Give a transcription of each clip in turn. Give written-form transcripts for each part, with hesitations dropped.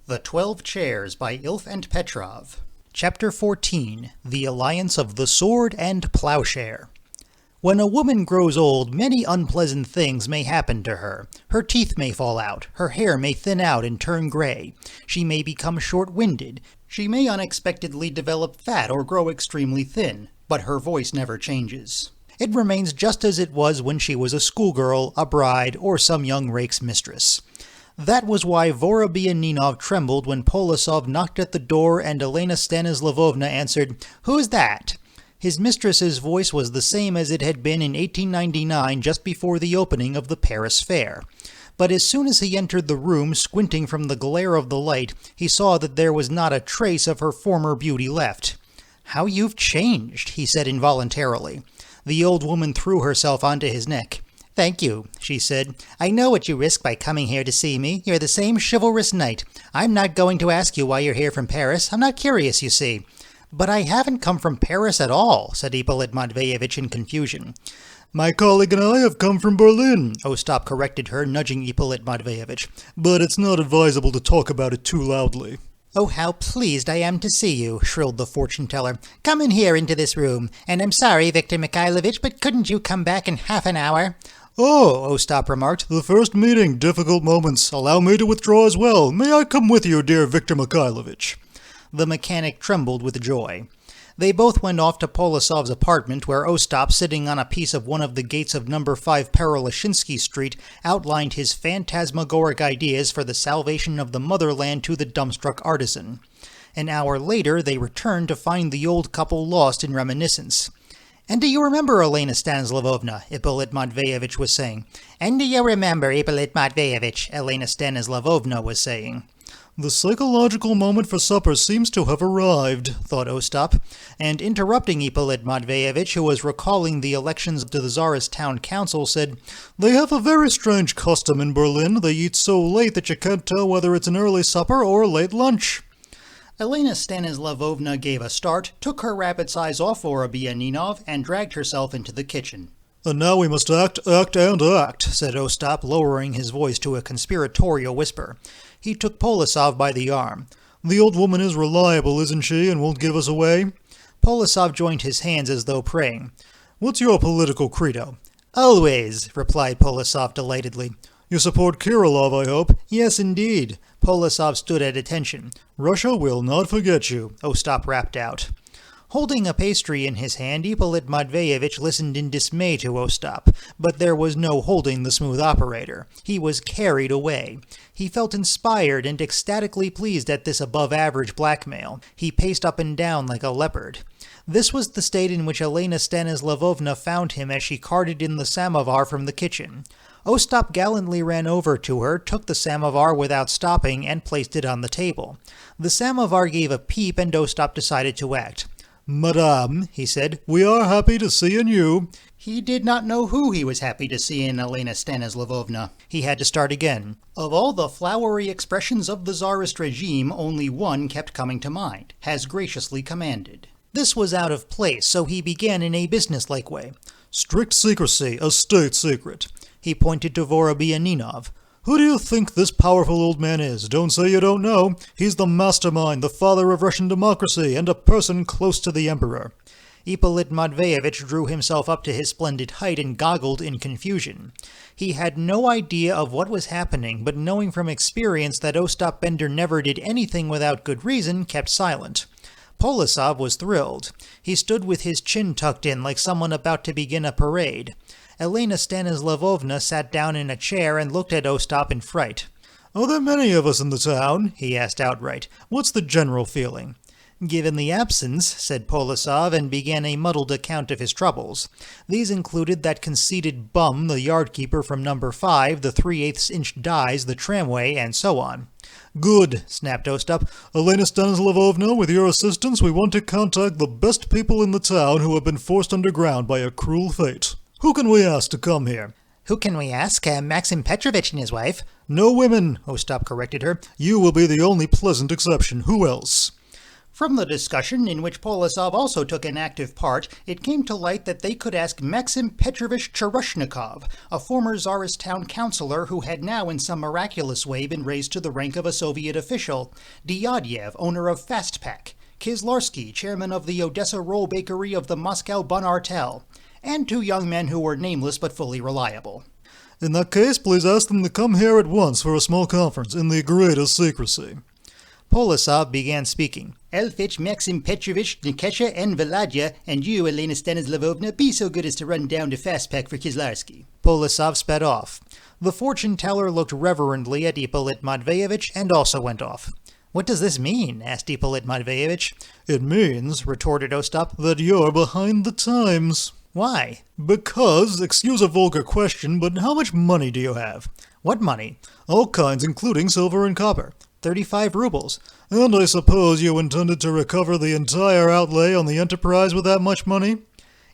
The 12 Chairs by Ilf and Petrov. Chapter 14. The Alliance of the Sword and Plowshare. When a woman grows old, many unpleasant things may happen to her. Her teeth may fall out, her hair may thin out and turn gray, she may become short-winded, she may unexpectedly develop fat or grow extremely thin, but her voice never changes. It remains just as it was when she was a schoolgirl, a bride, or some young rake's mistress. That was why Vorobianinov trembled when Polosov knocked at the door and Elena Stanislavovna answered, "Who's that?" His mistress's voice was the same as it had been in 1899, just before the opening of the Paris Fair. But as soon as he entered the room, squinting from the glare of the light, he saw that there was not a trace of her former beauty left. "How you've changed," he said involuntarily. The old woman threw herself onto his neck. "Thank you," she said. "I know what you risk by coming here to see me. You're the same chivalrous knight. I'm not going to ask you why you're here from Paris. I'm not curious, you see." "But I haven't come from Paris at all," said Ippolit Matveyevitch in confusion. "My colleague and I have come from Berlin," Ostap corrected her, nudging Ippolit Matveyevitch. "But it's not advisable to talk about it too loudly." "Oh, how pleased I am to see you," shrilled the fortune-teller. "Come in here into this room. And I'm sorry, Viktor Mikhailovitch, but couldn't you come back in half an hour?" "Oh," Ostap remarked, "the first meeting, difficult moments. Allow me to withdraw as well. May I come with you, dear Viktor Mikhailovitch?" The mechanic trembled with joy. They both went off to Polosov's apartment, where Ostap, sitting on a piece of one of the gates of No. 5 Perelashinsky Street, outlined his phantasmagoric ideas for the salvation of the motherland to the dumbstruck artisan. An hour later, they returned to find the old couple lost in reminiscence. "And do you remember, Elena Stanislavovna?" Ippolit Matveyevitch was saying. "And do you remember, Ippolit Matveyevitch?" Elena Stanislavovna was saying. "The psychological moment for supper seems to have arrived," thought Ostap, and interrupting Ippolit Matveyevitch, who was recalling the elections to the Tsarist town council, said, "They have a very strange custom in Berlin. They eat so late that you can't tell whether it's an early supper or late lunch." Elena Stanislavovna gave a start, took her rabbit's eyes off Vorobianinov, and dragged herself into the kitchen. "And now we must act, and act," said Ostap, lowering his voice to a conspiratorial whisper. He took Polosov by the arm. "The old woman is reliable, isn't she, and won't give us away?" Polosov joined his hands as though praying. "What's your political credo?" "Always," replied Polosov delightedly. "You support Kirillov, I hope?" "Yes, indeed." Polosov stood at attention. "Russia will not forget you," Ostap rapped out. Holding a pastry in his hand, Ippolit Matveyevitch listened in dismay to Ostap, but there was no holding the smooth operator. He was carried away. He felt inspired and ecstatically pleased at this above-average blackmail. He paced up and down like a leopard. This was the state in which Elena Stanislavovna found him as she carted in the samovar from the kitchen. Ostap gallantly ran over to her, took the samovar without stopping, and placed it on the table. The samovar gave a peep, and Ostap decided to act. "Madame," he said, "we are happy to see in you." He did not know who he was happy to see in Elena Stanislavovna. He had to start again. Of all the flowery expressions of the Tsarist regime, only one kept coming to mind: "has graciously commanded." This was out of place, so he began in a businesslike way. "Strict secrecy, a state secret." He pointed to Vorobianinov. "Who do you think this powerful old man is? Don't say you don't know. He's the mastermind, the father of Russian democracy, and a person close to the emperor." Ippolit Matveyevitch drew himself up to his splendid height and goggled in confusion. He had no idea of what was happening, but knowing from experience that Ostap Bender never did anything without good reason, kept silent. Polosov was thrilled. He stood with his chin tucked in like someone about to begin a parade. Elena Stanislavovna sat down in a chair and looked at Ostap in fright. "Are there many of us in the town?" he asked outright. "What's the general feeling?" "Given the absence," said Polosov, and began a muddled account of his troubles. These included that conceited bum, the yard-keeper from No. 5, the 3/8-inch dies, the tramway, and so on. "Good," snapped Ostap. "Elena Stanislavovna, with your assistance, we want to contact the best people in the town who have been forced underground by a cruel fate. Who can we ask to come here?" "Who can we ask? Maxim Petrovitch and his wife." "No women," Ostap corrected her. "You will be the only pleasant exception. Who else?" From the discussion, in which Polosov also took an active part, it came to light that they could ask Maxim Petrovich Cherushnikov, a former Tsarist town councillor who had now in some miraculous way been raised to the rank of a Soviet official, Dyadyev, owner of Fastpak, Kislarsky, chairman of the Odessa Roll Bakery of the Moscow Bun Artel, and 2 young men who were nameless but fully reliable. In that case, please ask them to come here at once for a small conference in the greatest secrecy. Polosov began speaking. I'll fetch Maxim Petrovich, Nikesha, and Volodya, and you, Elena Stanislavovna, be so good as to run down to Fastpak for Kislarsky. Polosov sped off. The fortune-teller looked reverently at Ippolit Matveyevich and also went off. What does this mean? Asked Ippolit Matveyevich. It means, retorted Ostap, that you're behind the times. Why? Because, excuse a vulgar question, but how much money do you have? What money? All kinds, including silver and copper. 35 rubles. And I suppose you intended to recover the entire outlay on the enterprise with that much money?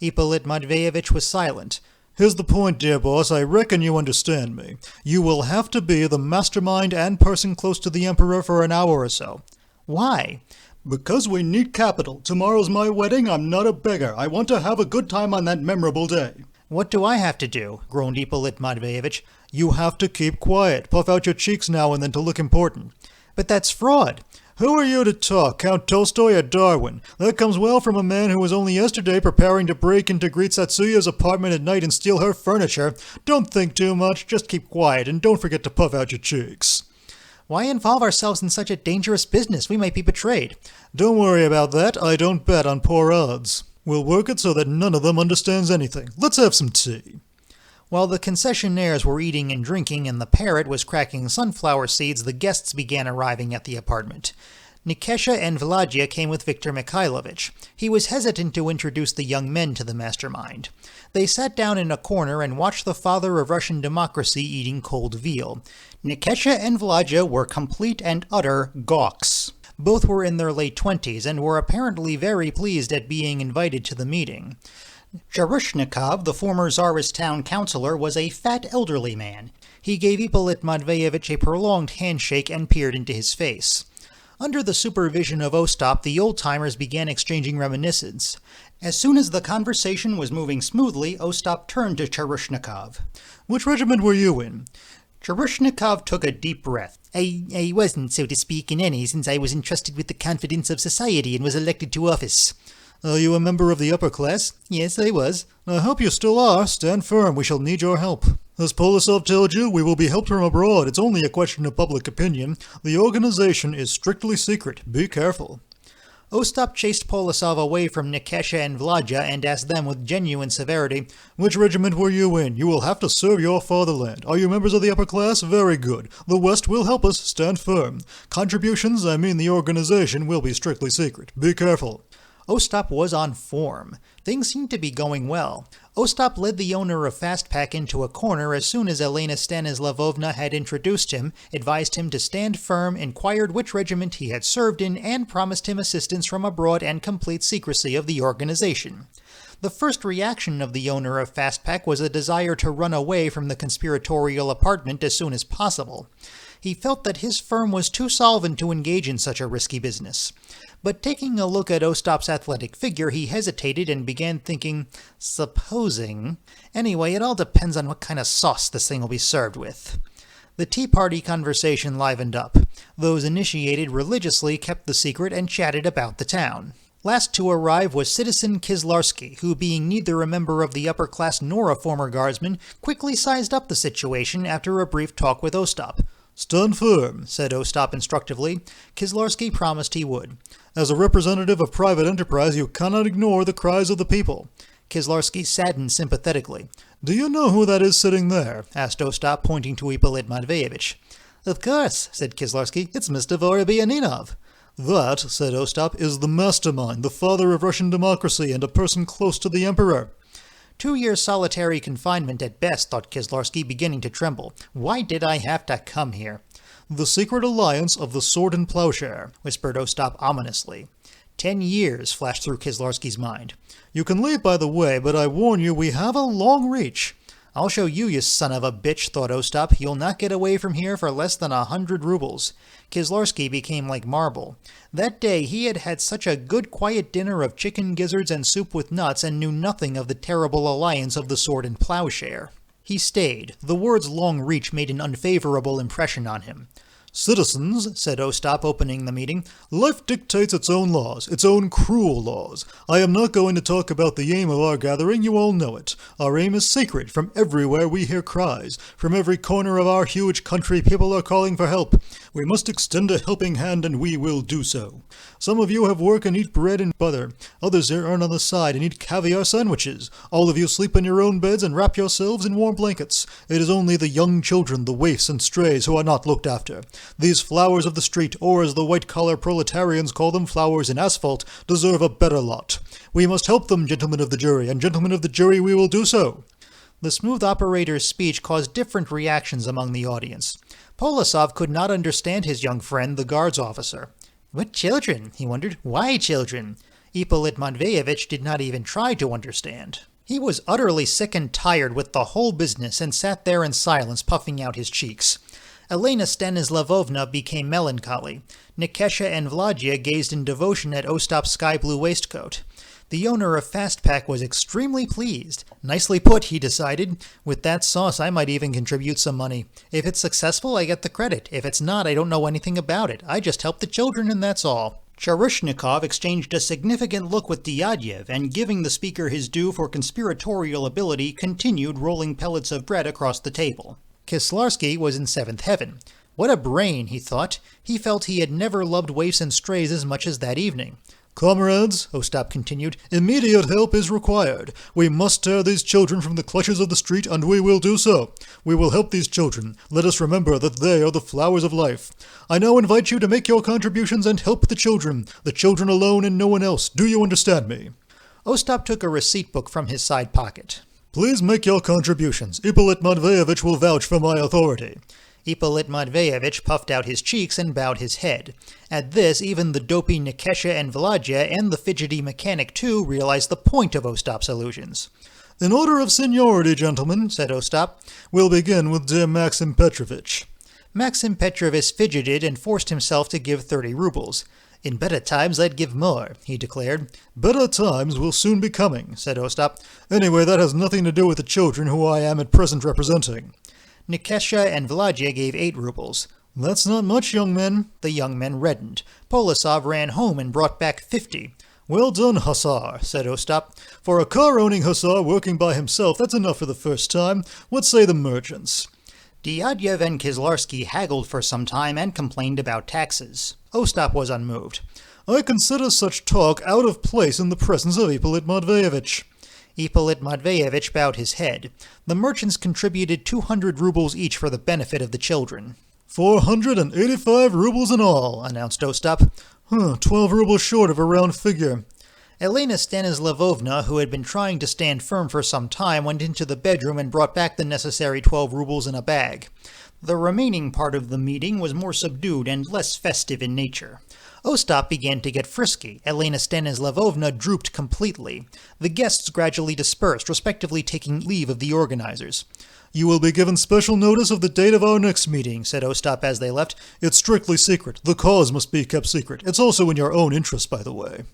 Ippolit Matveyevich was silent. Here's the point, dear boss. I reckon you understand me. You will have to be the mastermind and person close to the Emperor for an hour or so. Why? Because we need capital. Tomorrow's my wedding. I'm not a beggar. I want to have a good time on that memorable day. What do I have to do? Groaned Ippolit Matveyevich. You have to keep quiet. Puff out your cheeks now and then to look important. But that's fraud. Who are you to talk, Count Tolstoy or Darwin? That comes well from a man who was only yesterday preparing to break into Gritsatsuya's apartment at night and steal her furniture. Don't think too much, just keep quiet, and don't forget to puff out your cheeks. Why involve ourselves in such a dangerous business? We might be betrayed. Don't worry about that. I don't bet on poor odds. We'll work it so that none of them understands anything. Let's have some tea. While the concessionaires were eating and drinking and the parrot was cracking sunflower seeds, the guests began arriving at the apartment. Nikesha and Volodya came with Viktor Mikhailovich. He was hesitant to introduce the young men to the mastermind. They sat down in a corner and watched the father of Russian democracy eating cold veal. Nikesha and Volodya were complete and utter gawks. Both were in their late 20s and were apparently very pleased at being invited to the meeting. Cherushnikov, the former Tsarist town councillor, was a fat elderly man. He gave Ippolit Matveyevich a prolonged handshake and peered into his face. Under the supervision of Ostap, the old-timers began exchanging reminiscence. As soon as the conversation was moving smoothly, Ostap turned to Cherushnikov. Which regiment were you in? Cherushnikov took a deep breath. I wasn't, so to speak, in any, since I was entrusted with the confidence of society and was elected to office. Are you a member of the upper class? Yes, I was. I hope you still are. Stand firm. We shall need your help. As Polosov told you, we will be helped from abroad. It's only a question of public opinion. The organization is strictly secret. Be careful. Ostap chased Polosov away from Nikesha and Volodya and asked them with genuine severity, Which regiment were you in? You will have to serve your fatherland. Are you members of the upper class? Very good. The West will help us. Stand firm. Contributions, I mean the organization, will be strictly secret. Be careful. Ostap was on form. Things seemed to be going well. Ostap led the owner of Fastpak into a corner as soon as Elena Stanislavovna had introduced him, advised him to stand firm, inquired which regiment he had served in, and promised him assistance from abroad and complete secrecy of the organization. The first reaction of the owner of Fastpak was a desire to run away from the conspiratorial apartment as soon as possible. He felt that his firm was too solvent to engage in such a risky business. But taking a look at Ostap's athletic figure, he hesitated and began thinking, supposing... Anyway, it all depends on what kind of sauce this thing will be served with. The tea party conversation livened up. Those initiated religiously kept the secret and chatted about the town. Last to arrive was Citizen Kislarsky, who, being neither a member of the upper class nor a former guardsman, quickly sized up the situation after a brief talk with Ostap. Stand firm, said Ostap instructively. Kislarsky promised he would. As a representative of private enterprise, you cannot ignore the cries of the people. Kislarsky saddened sympathetically. Do you know who that is sitting there? Asked Ostap, pointing to Ippolit Matveyevich. Of course, said Kislarsky. It's Mr. Vorobyaninov. That, said Ostap, is the mastermind, the father of Russian democracy, and a person close to the Emperor. 2 years solitary confinement at best, thought Kislarsky, beginning to tremble. Why did I have to come here? The secret alliance of the sword and plowshare, whispered Ostap ominously. 10 years flashed through Kislarsky's mind. You can leave by the way, but I warn you we have a long reach. I'll show you, you son of a bitch, thought Ostap. You'll not get away from here for less than 100 rubles. Kislarski became like marble. That day he had had such a good quiet dinner of chicken gizzards and soup with nuts and knew nothing of the terrible alliance of the sword and plowshare. He stayed. The word's long reach made an unfavorable impression on him. "Citizens," said Ostap, opening the meeting, "life dictates its own laws, its own cruel laws. I am not going to talk about the aim of our gathering, you all know it. Our aim is sacred. From everywhere we hear cries. From every corner of our huge country people are calling for help. We must extend a helping hand, and we will do so. Some of you have work and eat bread and butter. Others earn on the side and eat caviar sandwiches. All of you sleep in your own beds and wrap yourselves in warm blankets. It is only the young children, the waifs and strays, who are not looked after. These flowers of the street, or as the white-collar proletarians call them, flowers in asphalt, deserve a better lot. We must help them, gentlemen of the jury, and gentlemen of the jury, we will do so." The smooth operator's speech caused different reactions among the audience. Polosov could not understand his young friend, the guards officer. What children? He wondered. Why children? Ippolit Matveyevich did not even try to understand. He was utterly sick and tired with the whole business and sat there in silence, puffing out his cheeks. Elena Stanislavovna became melancholy. Nikesha and Vladya gazed in devotion at Ostap's sky-blue waistcoat. The owner of Fastpack was extremely pleased. Nicely put, he decided. With that sauce, I might even contribute some money. If it's successful, I get the credit. If it's not, I don't know anything about it. I just help the children and that's all. Charushnikov exchanged a significant look with Dyadyev, and giving the speaker his due for conspiratorial ability, continued rolling pellets of bread across the table. Kislarski was in seventh heaven. What a brain, he thought. He felt he had never loved waifs and strays as much as that evening. "Comrades," Ostap continued, "immediate help is required. We must tear these children from the clutches of the street, and we will do so. We will help these children. Let us remember that they are the flowers of life. I now invite you to make your contributions and help the children alone and no one else. Do you understand me?" Ostap took a receipt book from his side pocket. "Please make your contributions. Ippolit Matveyevich will vouch for my authority." Ippolit Matveyevich puffed out his cheeks and bowed his head. At this, even the dopey Nikesha and Vladya, and the fidgety mechanic too, realized the point of Ostap's illusions. "In order of seniority, gentlemen," said Ostap, "we'll begin with dear Maxim Petrovich." Maxim Petrovich fidgeted and forced himself to give 30 rubles. "In better times I'd give more," he declared. "Better times will soon be coming," said Ostap. "Anyway, that has nothing to do with the children who I am at present representing." Nikesha and Vladya gave 8 rubles. "That's not much, young men." The young men reddened. Polosov ran home and brought back 50. "Well done, hussar," said Ostap. "For a car-owning hussar working by himself, that's enough for the first time. What say the merchants?" Dyadyev and Kislarski haggled for some time and complained about taxes. Ostap was unmoved. "I consider such talk out of place in the presence of Ippolit Matveyevich." Ippolit Matveyevich bowed his head. The merchants contributed 200 rubles each for the benefit of the children. 485 rubles in all," announced Ostap. 12 rubles short of a round figure." Elena Stanislavovna, who had been trying to stand firm for some time, went into the bedroom and brought back the necessary 12 rubles in a bag. The remaining part of the meeting was more subdued and less festive in nature. Ostap began to get frisky. Elena Stanislavovna drooped completely. The guests gradually dispersed, respectively taking leave of the organizers. "You will be given special notice of the date of our next meeting," said Ostap as they left. "It's strictly secret. The cause must be kept secret. It's also in your own interest, by the way."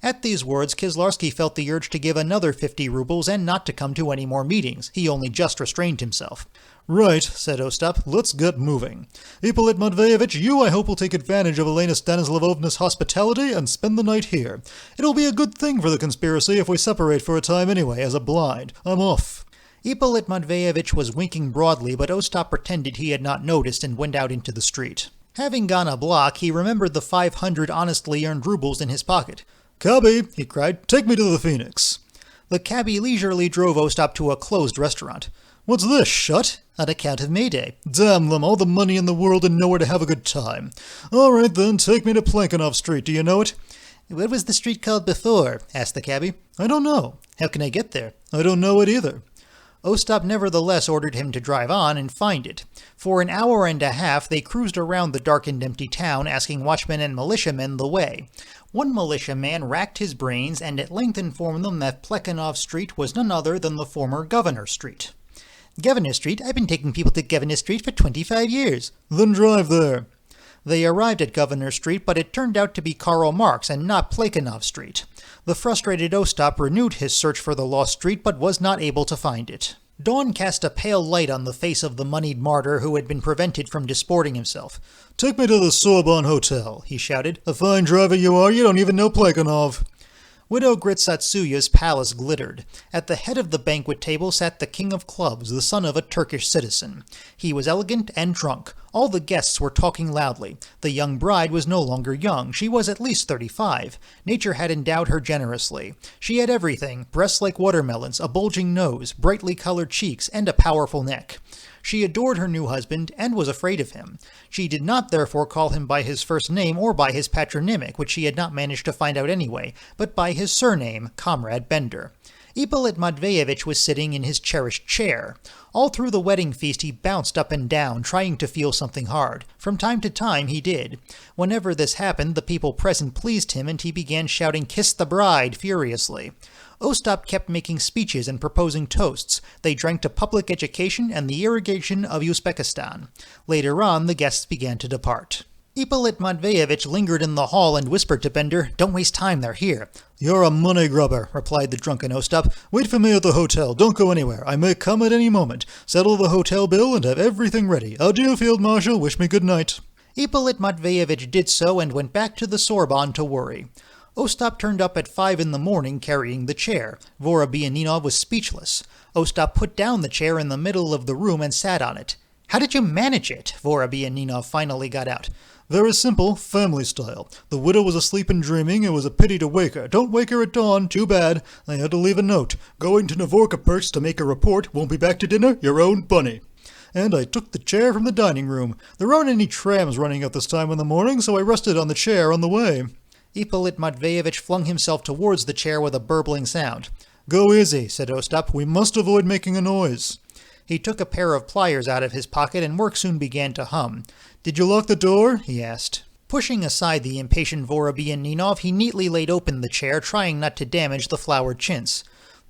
At these words, Kislarski felt the urge to give another 50 rubles and not to come to any more meetings. He only just restrained himself. "Right," said Ostap. "Let's get moving. Ippolit Matveyevich, you, I hope, will take advantage of Elena Stanislavovna's hospitality and spend the night here. It'll be a good thing for the conspiracy if we separate for a time anyway, as a blind. I'm off." Ippolit Matveyevich was winking broadly, but Ostap pretended he had not noticed and went out into the street. Having gone a block, he remembered the 500 honestly earned rubles in his pocket. "Cabby," he cried, "take me to the Phoenix." The cabby leisurely drove Ostap to a closed restaurant. "What's this, shut?" "On account of May Day." "Damn them, all the money in the world and nowhere to have a good time. All right then, take me to Plankenoff Street, do you know it?" "What was the street called before?" asked the cabby. "I don't know." "How can I get there?" "I don't know it either." Ostap nevertheless ordered him to drive on and find it. For an hour and a half they cruised around the dark and empty town, asking watchmen and militiamen the way. One militiaman racked his brains and at length informed them that Plekhanov Street was none other than the former Governor Street. Governor Street? I've been taking people to Governor Street for 25 years. Then drive there. They arrived at Governor Street, but it turned out to be Karl Marx and not Plekhanov Street. The frustrated Ostap renewed his search for the lost street, but was not able to find it. Dawn cast a pale light on the face of the moneyed martyr who had been prevented from disporting himself. "Take me to the Sorbonne Hotel," he shouted. "A fine driver you are, you don't even know Plekhanov." Widow Gritsatsuya's palace glittered. At the head of the banquet table sat the king of clubs, the son of a Turkish citizen. He was elegant and drunk. All the guests were talking loudly. The young bride was no longer young. She was at least 35. Nature had endowed her generously. She had everything: breasts like watermelons, a bulging nose, brightly colored cheeks, and a powerful neck. She adored her new husband and was afraid of him. She did not therefore call him by his first name or by his patronymic, which she had not managed to find out anyway, but by his surname, Comrade Bender. Ippolit Matveyevitch was sitting in his cherished chair. All through the wedding feast he bounced up and down, trying to feel something hard. From time to time he did. Whenever this happened, the people present pleased him, and he began shouting "Kiss the bride" furiously. Ostap kept making speeches and proposing toasts. They drank to public education and the irrigation of Uzbekistan. Later on, the guests began to depart. Ippolit Matveyevitch lingered in the hall and whispered to Bender, "Don't waste time, they're here." "You're a money grubber," replied the drunken Ostap. "Wait for me at the hotel. Don't go anywhere. I may come at any moment. Settle the hotel bill and have everything ready. Adieu, Field Marshal. Wish me good night." Ippolit Matveyevitch did so and went back to the Sorbonne to worry. Ostap turned up at 5 in the morning carrying the chair. Vorobyaninov was speechless. Ostap put down the chair in the middle of the room and sat on it. "How did you manage it?" Vorobyaninov finally got out. "Very simple, family style. The widow was asleep and dreaming. It was a pity to wake her. Don't wake her at dawn. Too bad. I had to leave a note. Going to Novorkapursk to make a report. Won't be back to dinner. Your own Bunny." And I took the chair from the dining room. There aren't any trams running at this time in the morning, so I rested on the chair on the way. Ippolit Matveyevitch flung himself towards the chair with a burbling sound. "Go easy," said Ostap. "We must avoid making a noise." He took a pair of pliers out of his pocket, and work soon began to hum. "Did you lock the door?" he asked. Pushing aside the impatient Vorobyaninov, he neatly laid open the chair, trying not to damage the flowered chintz.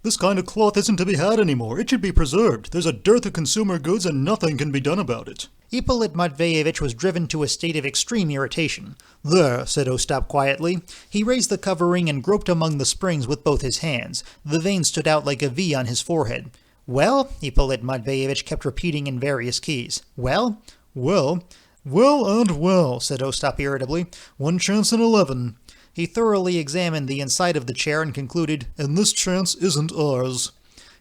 "This kind of cloth isn't to be had anymore. It should be preserved. There's a dearth of consumer goods and nothing can be done about it." Ippolit Matveyevitch was driven to a state of extreme irritation. "There," said Ostap quietly. He raised the covering and groped among the springs with both his hands. The vein stood out like a V on his forehead. "Well?" Ippolit Matveyevitch kept repeating in various keys. "Well?" "Well, well and well," said Ostap irritably. "1 chance in 11. He thoroughly examined the inside of the chair and concluded, "And this chance isn't ours."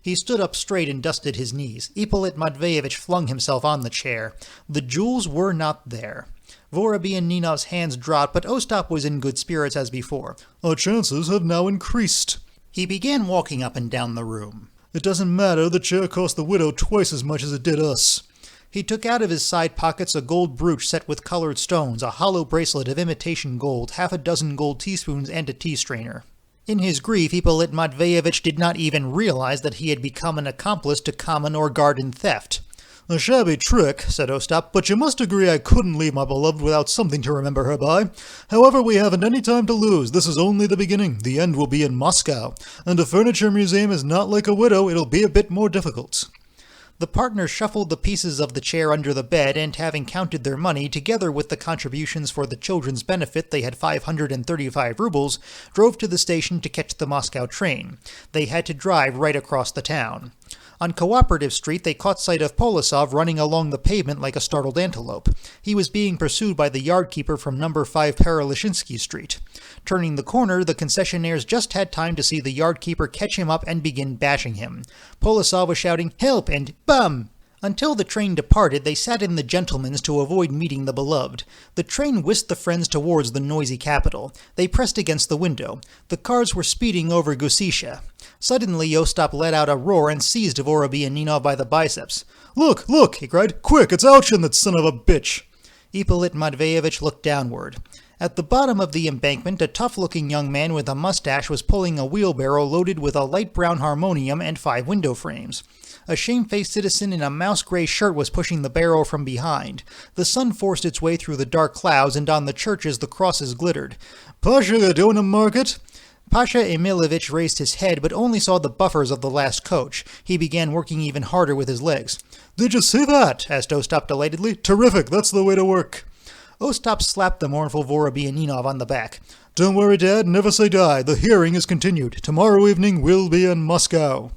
He stood up straight and dusted his knees. Ippolit Matveyevitch flung himself on the chair. The jewels were not there. Vorobyaninov's hands dropped, but Ostap was in good spirits as before. "Our chances have now increased." He began walking up and down the room. "It doesn't matter. The chair cost the widow twice as much as it did us." He took out of his side pockets a gold brooch set with colored stones, a hollow bracelet of imitation gold, 6 gold teaspoons, and a tea strainer. In his grief, Ippolit Matveyevitch did not even realize that he had become an accomplice to common or garden theft. "A shabby trick," said Ostap, "but you must agree I couldn't leave my beloved without something to remember her by. However, we haven't any time to lose. This is only the beginning. The end will be in Moscow. And a furniture museum is not like a widow. It'll be a bit more difficult." The partners shuffled the pieces of the chair under the bed, and having counted their money, together with the contributions for the children's benefit, they had 535 rubles, drove to the station to catch the Moscow train. They had to drive right across the town. On Cooperative Street, they caught sight of Polisov running along the pavement like a startled antelope. He was being pursued by the yard keeper from number 5 Perelishinsky Street. Turning the corner, the concessionaires just had time to see the yard keeper catch him up and begin bashing him. Polisov was shouting, "Help!" and "Bum!" Until the train departed, they sat in the gentlemen's to avoid meeting the beloved. The train whisked the friends towards the noisy capital. They pressed against the window. The cars were speeding over Gusisha. Suddenly Ostap let out a roar and seized Vorobyaninov by the biceps. "Look, look!" he cried. "Quick, it's Alchin, that son of a bitch!" Ippolit Matveyevitch looked downward. At the bottom of the embankment, a tough-looking young man with a mustache was pulling a wheelbarrow loaded with a light brown harmonium and 5 window frames. A shamefaced citizen in a mouse-gray shirt was pushing the barrow from behind. The sun forced its way through the dark clouds, and on the churches the crosses glittered. "Pasha, you doing a market?" Pasha Emilovich raised his head, but only saw the buffers of the last coach. He began working even harder with his legs. "Did you see that?" asked Ostap delightedly. "Terrific, that's the way to work." Ostap slapped the mournful Vorobianinov on the back. "Don't worry, Dad, never say die. The hearing is continued. Tomorrow evening we'll be in Moscow."